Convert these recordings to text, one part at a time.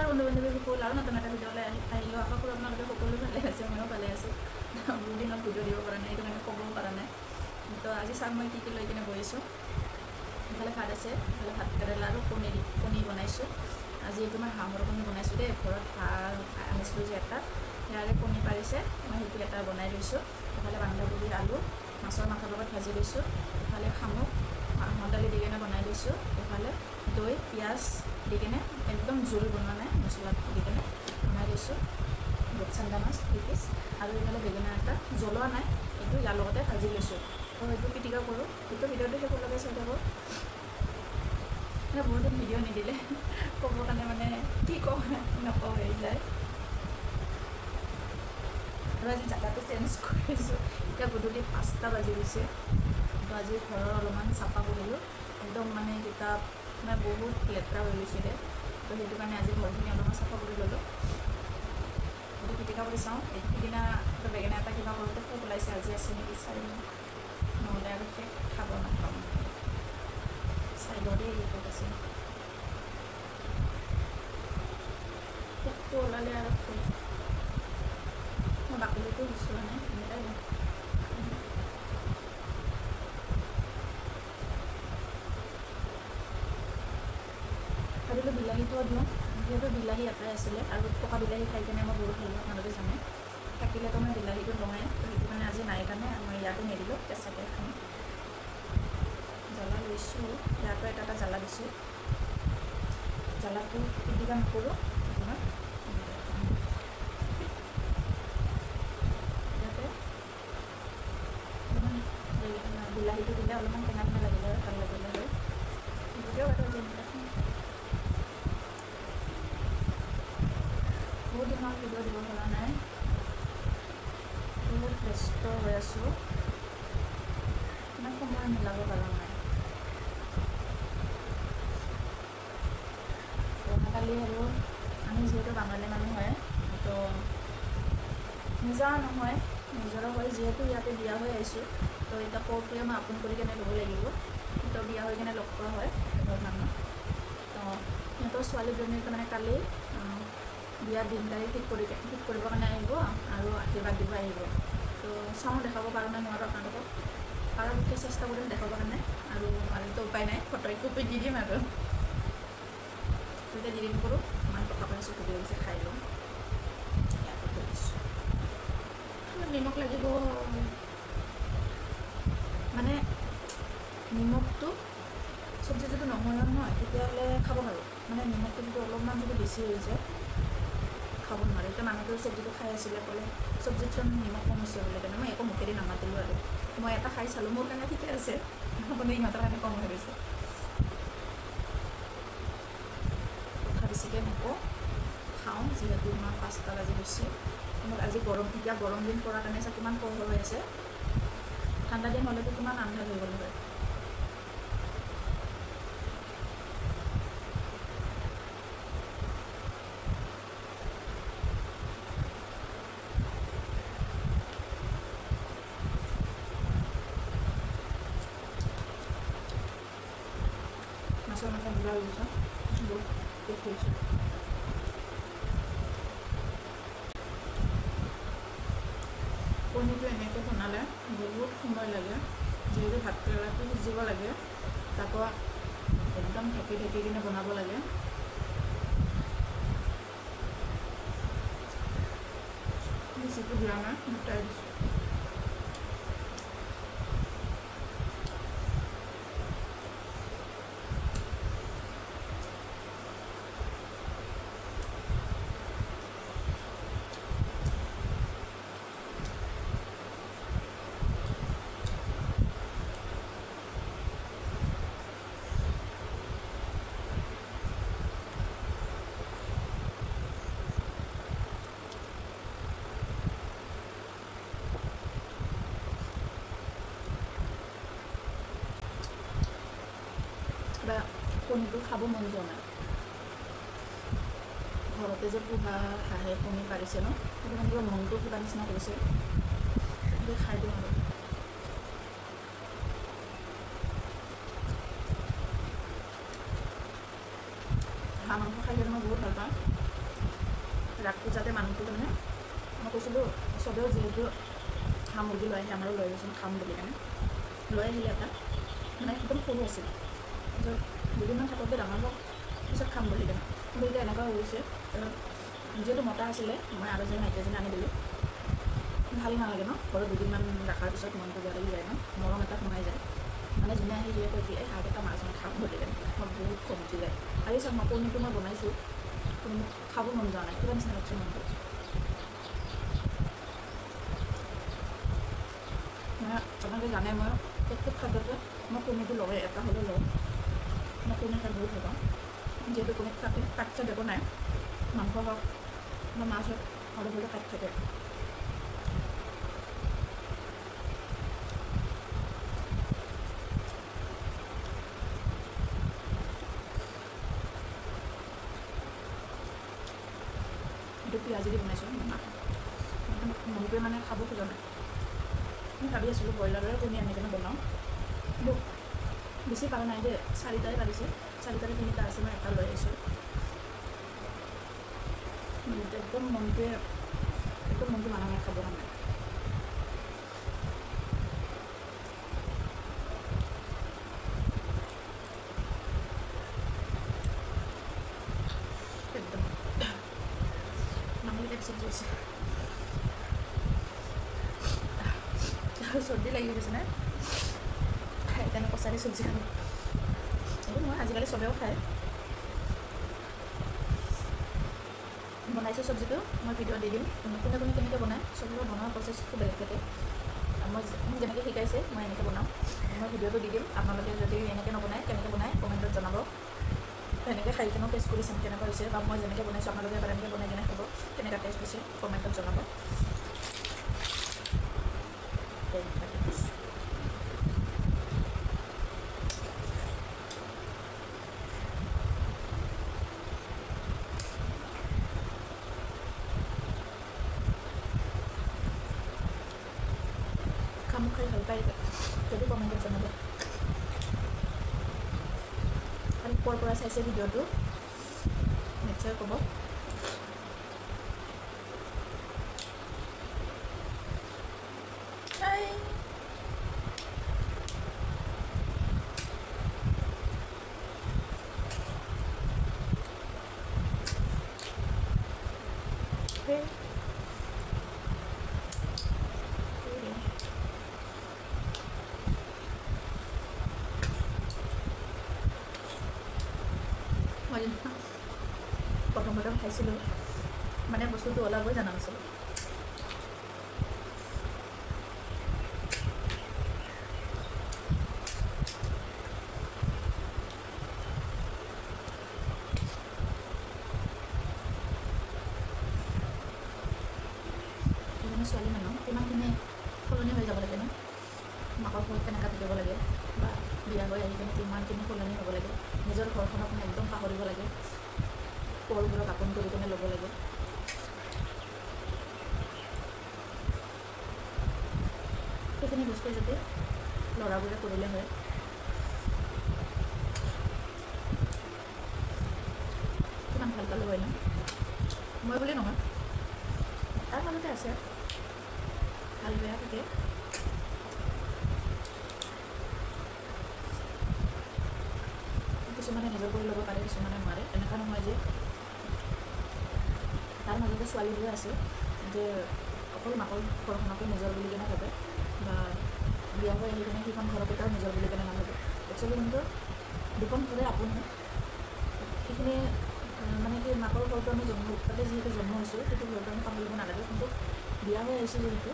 নমস্কাৰ বন্ধু বান্ধৱীসকল আৰু নতুন এটা ভিডিঅ'লৈ আহিলোঁ। আশা কৰোঁ আপোনালোকে সকলো ভালে আছে, ময়ো ভালে আছোঁ। বহুত দিনত ভিডিঅ' দিব পৰা নাই, এইটো কাৰণে ক'বও পৰা নাই। তো আজি চাওক মই কি লৈ কিনে বহিছোঁ। ইফালে ভাত আছে, ইফালে ভাত কেৰেলা আৰু কণী বনাইছোঁ। আজি এইটো মই হাঁহৰ কণী বনাইছোঁ দেই। ঘৰত হাঁহ আনিছিলোঁ যে এটা, সেয়াৰে কণী পাৰিছে, মই সেইটো এটা বনাই লৈছোঁ। ইফালে বন্ধাকবি আলু মাছৰ মাথাৰ লগত ভাজি লৈছোঁ। ইফালে শামুক মাহৰ দালি দি কিনে বনাই লৈছোঁ। ইফালে দৈ পিঁয়াজ দি কিনে একদম জোল বনোৱা নাই, মছলা দি কিনে বনাই লৈছোঁ। ৰূপচান্দা মাছ 2 পিচ আৰু এইফালে বেঙেনা এটা জ্বলোৱা নাই, এইটো ইয়াৰ লগতে ভাজি লৈছোঁ। তো সেইটো পিটিকা কৰোঁ। এইটো ভিডিঅ'টো শেষলৈকে চাই থাকোঁ। বহুত দিন ভিডিঅ' নিদিলে ক'বৰ কাৰণে মানে কি কওঁ নকওঁ হৈ যায়। আৰু আজি জেগাটো চেঞ্জ কৰিছোঁ। এতিয়া গধূলি 5টা বাজি গৈছে। তো আজি ঘৰৰ অলপমান চাফা কৰিলোঁ। একদম মানে কিতাপ মানে বহুত লেতেৰা হৈ গৈছিলে। তো সেইটো কাৰণে আজি ঘৰখিনি অলপমান চাফা কৰি ল'লোঁ। এইটো পিটিকা কৰি চাওঁ। সিদিনা বেঙেনা এটা কিবা কৰোঁতে পোক ওলাইছে, আজি আছে নেকি চাই লওঁ, নহ'লে আৰু শেষ খাব নাপাওঁ। চাই লওঁ দেই ক'ত আছে। পোকটো ওলালে আৰু মই বাকলিটো গুচোৱা নাই, এনেকুৱাই ভাবিলোঁ বিলাহীটোও দিওঁ, যিহেতু বিলাহী এটাই আছিলে আৰু পকা বিলাহী খাই কিনে মই বহুত ভাল পাওঁ, আপোনালোকে জানে। থাকিলেতো মই বিলাহীটো লওঁৱেই, তো সেইটো কাৰণে আজি নাই কাৰণে মই ইয়াতো নিদিলোঁ, কেঁচাকৈ খাম। জ্বলা লৈছোঁ, ইয়াতো এটা জ্বলা দিছোঁ। জ্বলাটো পিটিকা নকৰোঁ, আপোনাৰ ইয়াতে অলপমান বিলাহীটো দিলে অলপমান টেঙা টেঙা লাগিলে হয়, ভাল লাগিলে হয়। যদিও বাৰু বহুত দিনৰ ভিডিঅ' দিব পৰা নাই, বহুত ব্যস্ত হৈ আছোঁ, ইমান সময় মিলাব পৰা নাই। অহাকালি আৰু আমি যিহেতু বাঙালী মানুহ হয়, তো নিজা নহয় নিজৰো হয়, যিহেতু ইয়াতে বিয়া হৈ আহিছোঁ, তো এতিয়া পৰটোৱে মই আপোন কৰি কেনে ল'ব লাগিব। তো বিয়া হৈ কিনে লগ পোৱা হয় ঘৰ মানুহ। তো সিহঁতৰ ছোৱালীজনীৰ তাৰমানে কালি বিয়াৰ দিন তাৰিখ ঠিক কৰিবৰ কাৰণে আহিব আৰু আশীৰ্বাদ দিব আহিব। তো চাওঁ দেখাব পাৰোঁ নে নোৱাৰোঁ আপোনালোকক, পৰাপক্ষে চেষ্টা কৰিম দেখাবৰ কাৰণে, আৰু তো উপায় নাই, ফটো একপি দি দিম আৰু। তো এতিয়া দেৰি নকৰোঁ, ইমান কথা কৈ আছোঁ, সুধি লাগিছে, খাই লওঁ। ইয়াতে থৈ দিছোঁ, নিমখ লাগিব মানে নিমখটো চব্জি যদি নহয় নহয় তেতিয়াহ'লে খাব পাৰোঁ, মানে নিমখটো যদি অলপমান যদি বেছি হৈ যায় খাব নোৱাৰে। এতিয়া মানুহটোৰ চব্জিটো খাই আছিলে, ক'লে চব্জিতচোন নিমখ কম হৈছে বোলে, তেনে মই একো মুখেদি নামাতিলোঁ আৰু মই এটা খাই চালোঁ, মোৰ কাৰণে ঠিকে আছে, মানে ইহঁতৰ কাৰণে কম হৈ গৈছে। কথা বেছিকৈ নকওঁ, খাওঁ, যিহেতু মই 5টা বাজি গৈছে। মোক আজি এতিয়া গৰম দিন পৰাৰ কাৰণে চাগে কিমান পোহৰ হৈ আছে, ঠাণ্ডা দিন হ'লেতো কিমান আন্ধাৰ হৈ গ'ল হয়। মাছৰ মাথা গুড়া হৈ গৈছে, বহুত টেষ্ট হৈছে। কণীটো এনেকৈ বনালে বহুত সময় লাগে, যিহেতু ভাত কেৰেলাটো সিজিব লাগে, তাকো একদম ঢাকি কিনে বনাব লাগে। বেছিটো দিয়া নাই, দুটাই দিছোঁ। কণীটো খাব মন যোৱা নাই, ঘৰতে যে পোহা হাঁহে কণী পাৰিছে ন, সেইটো কাৰণে কিবা মনটো কিবা নিচিনা কৰিছে, সেইটো খাই দিওঁ আৰু। হাঁহ মাংস খাই মই বহুত ভাল পাওঁ। ৰাস পূজাতে মানুহটো তাৰমানে মই কৈছিলোঁ চবেও যিহেতু হাঁহ মুৰ্গী লৈ আহে আমাৰো লৈ আহিছোঁ খাম বুলি কাৰণে লৈ আহিলে এটা মানে একদম সৰু আছিল তাৰপিছত দুদিনমান থাকোঁতে ডাঙৰ হওক পিছত খাম বুলি কাৰণে কিন্তু এতিয়া এনেকুৱা হৈ গৈছে যিহেতু মতা আছিলে মই আৰু এজনী মাইকী এজনী আনি দিলোঁ ভাল নালাগে ন ঘৰত দুদিনমান ৰখাৰ পিছত মনটো বেয়া লাগি যায় ন মৰম এটা সোমাই যায় মানে যোনে আহি দিয়ে কৈ দিয়ে হাঁহ এটা মাছ খাম বুলি কাৰণে মই বহুত খং উঠি যায় আজি চাওক মই কণীটো মই বনাইছোঁ খাব মন যোৱা নাই কিবা নিচিনা লাগছে মনটো আপোনালোকে জানে মই প্ৰত্যেক খাদ্যতে মই কণীটো লওঁৱে এটা হ'লেও লওঁ মই কণী খাই বহুত ভাল পাওঁ যিহেতু কণীত কাট চাট একো নাই মাংস হওক বা মাছ হওক অলপ হ'লেও কাট থাকে এইটো পিঁয়াজ দি বনাইছোঁ মনটোৱে মানে খাব খোজা নাই মই ভাবি আছিলোঁ ব্ৰইলাৰৰে কণী আনি কিনে বনাওঁ কিন্তু বেছি পাৰা নাই দেই 4টাই পাৰিছে 4টাৰে 3টা আছে মই এটা লৈ আহিছোঁ একদম মনটো মানা নাই খাবৰ কাৰণে একদম নহ'লে টেক্সিত গৈছে চৰ্দি লাগি গৈছে নে সেইকাৰণে কচাৰি চব্জি খালোঁ এইটো মই আজিকালি চবেও খায় বনাইছোঁ চব্জিটো মই ভিডিঅ' দি দিম কোনে কোনে কেনেকৈ বনায় চব্জিটো বনোৱাৰ প্ৰচেছটো বেলেগ থাকে মোক যেনেকৈ শিকাইছে মই এনেকৈ বনাওঁ মই ভিডিঅ'টো দি দিম আপোনালোকে যদি এনেকৈ নবনায় কেনেকৈ বনায় কমেণ্টত জনাব এনেকৈ খাই কিনেও টেষ্ট কৰি চাম কেনেকুৱা হৈছে বা মই যেনেকৈ বনাইছোঁ আপোনালোকে এবাৰ এনেকৈ বনাই কিনে খাব কেনেকুৱা টেষ্ট হৈছে কমেণ্টত জনাব kamu খাই ভাল পায় যদি কমেণ্টত জনাব আৰু ক'ৰ পৰা চাইছে ভিডিঅ'টো নিশ্চয় ক'ব মই প্ৰথম খাইছিলোঁ মানে বস্তুটো ওলাবই জানা নাছিলোঁ ছোৱালী মানুহ কিমানখিনি সলনি হৈ যাব লাগে ন মাকৰ ঘৰত কেনেকৈ থাকিব লাগে বা বিয়া হৈ আহি কিনে কিমানখিনি সলনি হ'ব লাগে নিজৰ ঘৰখনক মানে একদম পাহৰিব লাগে পৰবোৰক আপোন কৰি কিনে ল'ব লাগে সেইখিনি বস্তু যদি ল'ৰাবোৰে কৰিলে হয় কিমান ভাল পালোঁ হয় ন মই বুলি নহয় তাৰ মাজতে আছে ভাল বেয়া থাকে কিছুমানে নিজৰ কৰি ল'ব পাৰে কিছুমানে নোৱাৰে এনেকুৱা নহয় যে তাৰ মাজতে ছোৱালীবোৰে আছে যে অকল মাকৰ ঘৰখনকে নিজৰ বুলি কেনে ভাবে বা বিয়া হৈ আহি কিনে সেইখন ঘৰকেইটাও নিজৰ বুলি কেনে নাভাবে একচুৱেলি কিন্তু দুখন ঘৰে আপোন হয় সেইখিনি মানে কি মাকৰ ঘৰটো আমি তাতে যিহেতু জন্ম হৈছোঁ সেইটো ঘৰটো আমি পাহৰিব নালাগে কিন্তু বিয়া হৈ আহিছোঁ যিহেতু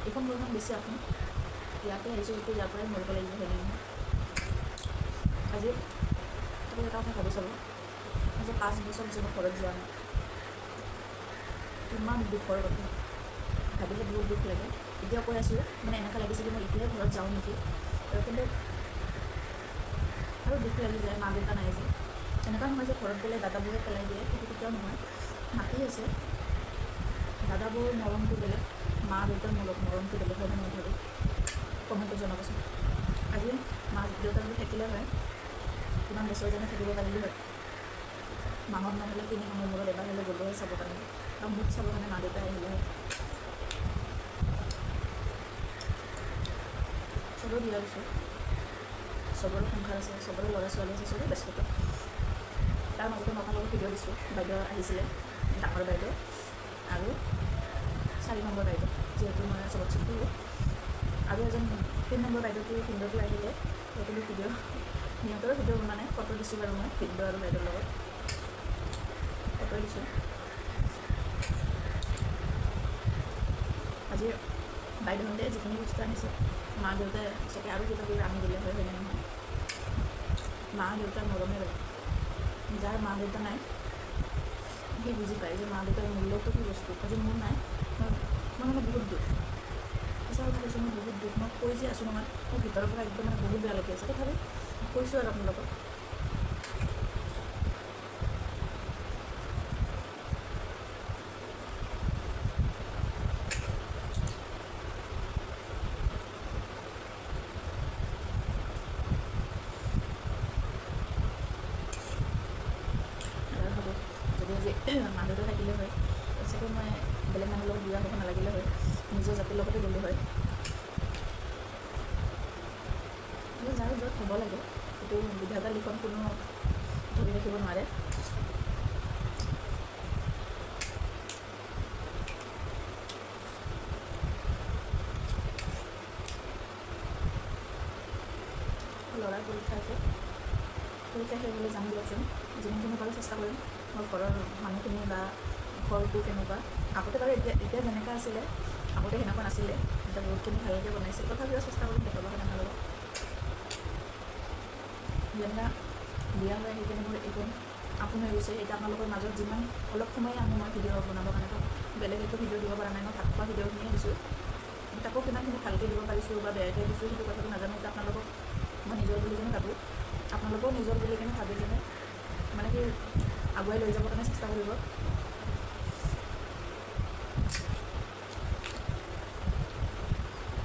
এইখন ঘৰখন বেছি আপোন ইয়াতে আহিছোঁ যিহেতু ইয়াৰ পৰাই মৰিব লাগিব হয় নহয় আজি এটা কথা ভাবি চালোঁ আজি 5 বছৰ হৈছে মই ঘৰত যোৱা নাই কিমান দুখৰ কথা ভাবিলে বহুত দুখ লাগে এতিয়া কৈ আছোঁ মানে এনেকুৱা লাগিছে যে মই এতিয়াই ঘৰত যাওঁ নেকি কিন্তু আৰু দুখ লাগি যায় মা দেউতা নাই যে এনেকুৱা নহয় যে ঘৰত গ'লে দাদাবোৰে পেলাই দিয়ে সেইটো কেতিয়াও নহয় মাতি আছে দাদাবোৰ মৰমটো বেলেগ মা দেউতাৰ মৰমটো বেলেগ হয় মই ভাবোঁ কমেণ্টত জনাবচোন আজি মা দেউতাবোৰ থাকিলে হয় কিমান বছৰ যেনে থাকিব পাৰিলে হয় মাহত নহ'লে 3 মাহৰ মূৰত এবাৰ হ'লে গ'লেও চাব কাৰণে আৰু মোক চাবৰ কাৰণে মা দেউতাই আহিলে চবৰে বিয়া দিছোঁ চবৰে সংসাৰ আছে চবৰে ল'ৰা ছোৱালী আছে চবৰে ব্যস্ততা তাৰ মাজতে মই আপোনালোকক ভিডিঅ' দিছোঁ বাইদেউ আহিছিলে ডাঙৰ বাইদেউ আৰু 4 নম্বৰ বাইদেউ যিহেতু মই চবত চিঠি আৰু এজন 3 নম্বৰ বাইদেউটো ভিন্দটো আহিলে সেইটো ভিডিঅ' সিহঁতৰো ভিডিঅ' বনোৱা নাই ফটো দিছোঁ বাৰু মই ভিন্দু আৰু বাইদেউৰ লগত ফটো দিছোঁ আজি বাইদেউহঁতে যিখিনি বস্তু আনিছে মা দেউতাই চাগে আৰু কিবা কিবি আনি দিলে হয় হয়নে নহয় মা দেউতাৰ মৰমে বেলেগ যাৰ মা দেউতা নাই সি বুজি পায় যে মা দেউতাৰ মূল্যটো কি বস্তু আজি মোৰ নাই মই মানে বহুত দুখ সঁচা কথা কৈছোঁ মই বহুত দুখ মই কৈ যে আছোঁ নহয় মোৰ ভিতৰৰ পৰা একদম মানে বহুত বেয়া লাগি আছে তথাপি কৈছোঁ আৰু আপোনালোকক মা দেউতা থাকিলে হয় চাগে মই বেলেগ মানুহৰ লগত বিয়া হ'ব নালাগিলে হয় নিজৰ জাতিৰ লগতে গ'লো হয় যাৰ য'ত হ'ব লাগে সেইটো বিধাতা লিখন কোনো ধৰি ৰাখিব নোৱাৰে ল'ৰাৰ পৰীক্ষা আছে পৰীক্ষা শেষ হ'লে যাম দিয়কচোন যিমানখিনি পাৰোঁ চেষ্টা কৰিম মোৰ ঘৰৰ মানুহখিনি বা ঘৰটো কেনেকুৱা আগতে বাৰু এতিয়া যেনেকুৱা আছিলে আগতে সেনেকুৱা নাছিলে এতিয়া বহুতখিনি ভালকৈ বনাইছিল তথাপিও চেষ্টা কৰিম দেখাবৰ কাৰণে ভাল হ'ব যেনেকুৱা বিয়া হৈ আহি কিনে মোৰ এইখন আপোন হৈ গৈছে এতিয়া আপোনালোকৰ মাজত যিমান অলপ সময় আহোঁ মই ভিডিঅ' বনাবৰ কাৰণে বেলেগ একো ভিডিঅ' দিব পৰা নাই মই ভাত খোৱা ভিডিঅ'খিনিয়ে দিছোঁ তাকো কিমানখিনি ভালকৈ দিব পাৰিছোঁ বা বেয়াকৈ দিছোঁ সেইটো কথাটো নাজানো এতিয়া আপোনালোকক মই নিজৰ বুলি কিনে ভাবোঁ আপোনালোকেও নিজৰ বুলি কিনে ভাবি কিনে মানে কি আগুৱাই লৈ যাবৰ কাৰণে চেষ্টা কৰিব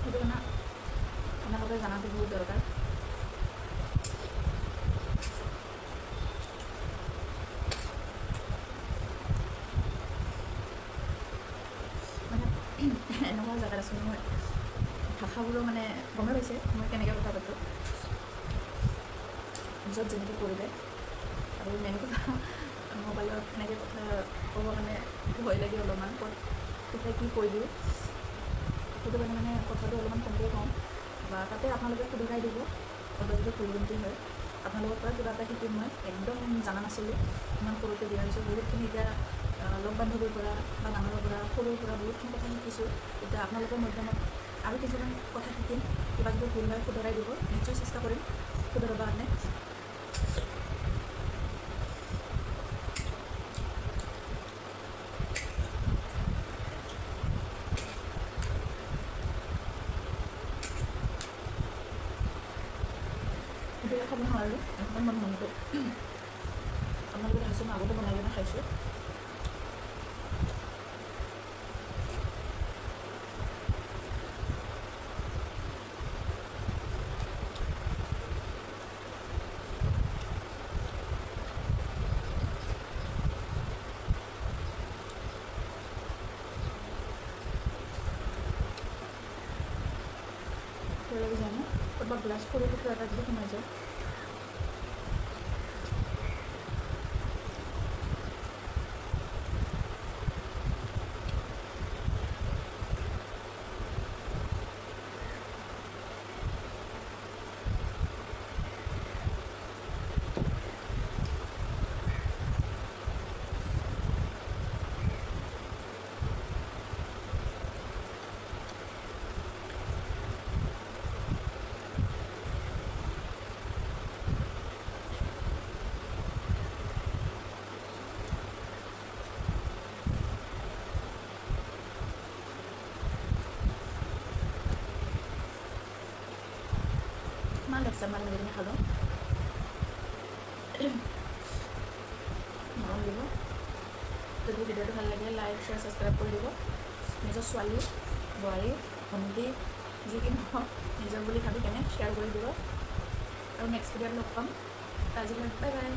সেইটো কাৰণে আপোনালোকে জনাটো বহুত দৰকাৰ মানে এনেকুৱা জেগাত আছোঁ মই ভাষাবোৰো মানে গমেই পাইছে মই কেনেকৈ কথা পাতোঁ য'ত যেনেকৈ কৰিলে আৰু মেইন কথা মোবাইলত এনেকৈ কথা ক'বৰ কাৰণে ভয় লাগে অলপমান ক'ত কেতিয়া কি কৈ দিওঁ সেইটো কাৰণে মানে কথাটো অলপমান কমকৈ কওঁ বা তাতে আপোনালোকে সুবিধাই দিব ক'ৰবাত যদি ভুলভ্ৰান্তি হয় আপোনালোকৰ পৰা কিবা এটা শিকিম মই একদম জানা নাছিলোঁ ইমান সৰুতে দিয়া হৈছোঁ বহুতখিনি এতিয়া লগ বান্ধৱীৰ পৰা বা ডাঙৰৰ পৰা সৰুৰ পৰা বহুতখিনি কথা শিকিছোঁ এতিয়া আপোনালোকৰ মাধ্যমত আৰু কিছুমান কথা শিকিম কিবা যদি ভুল হয় শুধৰাই দিব নিশ্চয় চেষ্টা কৰিম শুধৰাবৰ কাৰণে সেইটো খাব নোৱাৰোঁ একদম মন মনটো আপোনালোকে খাইছোঁ মই আগতে বনাই কিনে খাইছোঁ লাগি যায় ন ক'ৰবাত গ্লাছ সৰু টুকুৰা এটা যদি সোমাই যায় mal লাগছে mal মেৰে খালো মৰম দিব যদি ভিডিঅ'টো ভাল লাগে লাইক শ্বেয়াৰ ছাবস্ক্ৰাইব কৰি দিব নিজৰ ছোৱালী বোৱাৰী ভণ্টি যি কি নহওক নিজৰ বুলি ভাবি কেনে শ্বেয়াৰ কৰি দিব আৰু নেক্সট ভিডিঅ'ত লগ পাম আজিলৈ বাই বাই